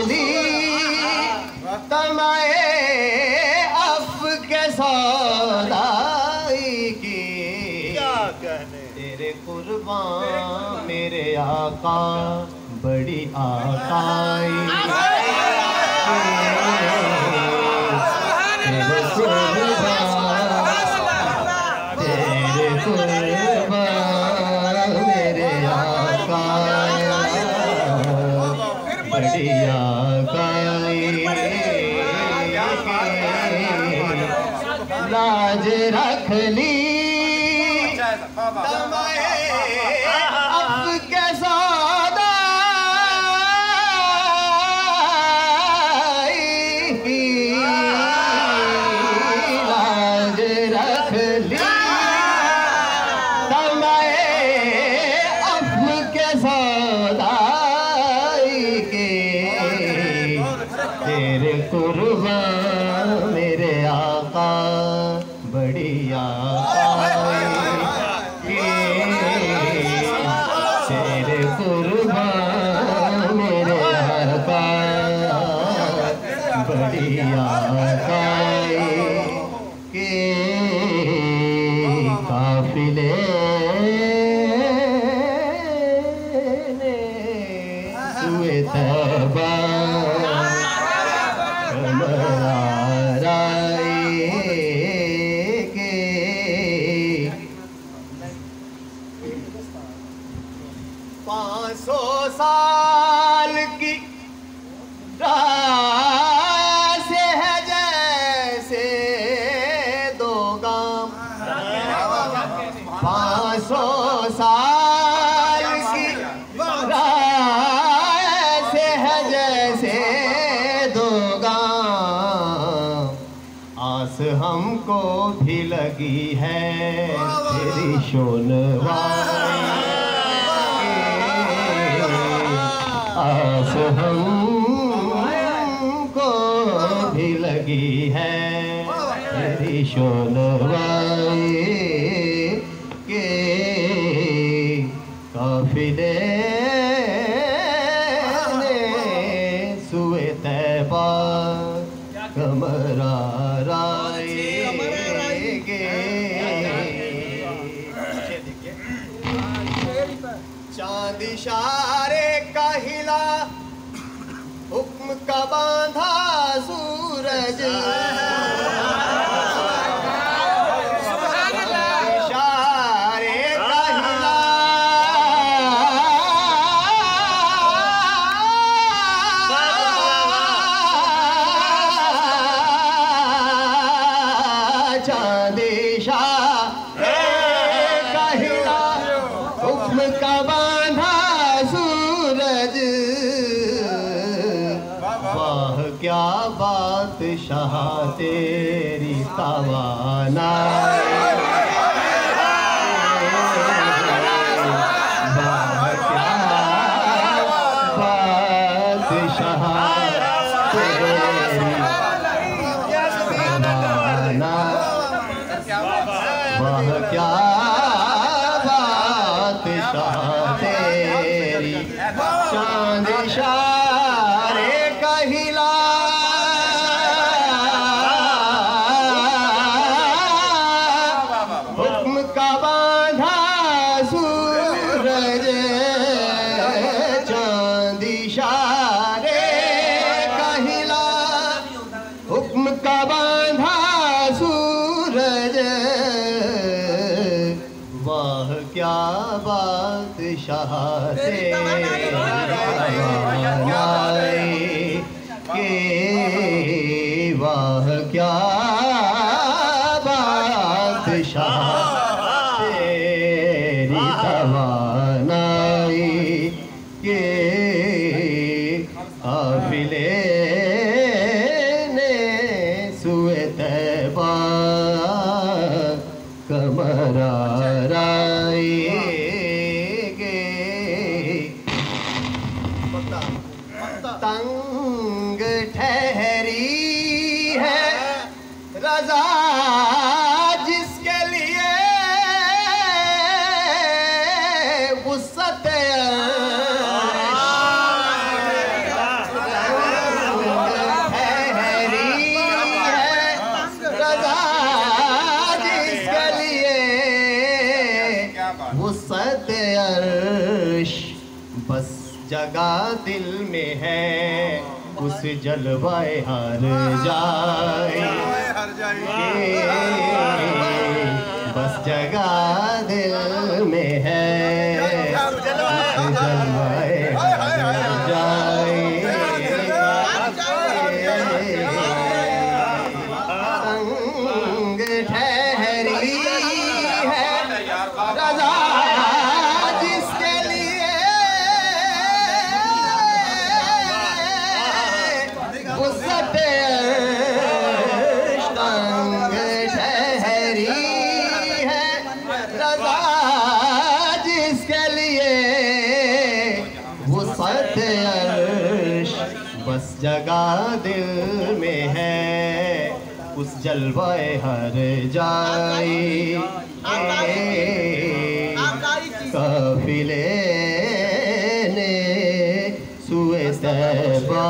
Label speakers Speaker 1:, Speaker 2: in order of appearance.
Speaker 1: ली तमाए of के सौदाई की।
Speaker 2: क्या कहने
Speaker 1: तेरे कुर्बान मेरे आका बड़ी आकाई। तेरे कुर्बान मेरे आका बड़ी आकाई। लाज रख ली तमाए अफ के सौदाई की। लाज रख ली तमाए अफ के सौदाई के। तेरे कुर्बान मेरे आका बड़ी आकाई के। तेरे कुर्बान मेरे आका बड़ी आकाई के। काफिले ने सुए तैबा के। 500 साल की राह से है जैसे दो गाम। 500 साल की राह से है जैसे दो गाम। आस हमको भी लगी है तेरी शोनवाई। आस हमको भी लगी है तेरी शोनवाई के। काफिले ने सुए तैबा कमरा राई के। चांद इशारे का हिला हुक्म का बांधा सूरज। इशारे का हिला चांद इशारे का हिला हुक्म का बांधा सूरज। वाह क्या बात शाह तेरी तवानाई। वाह क्या बात शाह तेरी तवानाई। वाह क्या बात शाह तेरी। चांद इशारे का हिला हुक्म का बांधा सूरज। चांद इशारे का हिला हुक्म का बांधा सूरज। वाह क्या बात शाह तेरी के। वाह क्या बात शाह तेरी तवानाई के। काफिले ने सुए तैबा कमरा राई के। तंग ठहरी है रजा जिसके लिए वुसअत जगह दिल में है उस जलवाए हर जाए, बस जगह दिल में है उस जलवाए हर जाए। संग ठहरी है रज़ा जिसके लिए वुसअत अर्श। संग ठहरी है रज़ा जिसके लिए वुसअत अर्श, बस जगह दिल में है उस जलवाए हर जाए। काफिले ने सुए तैबा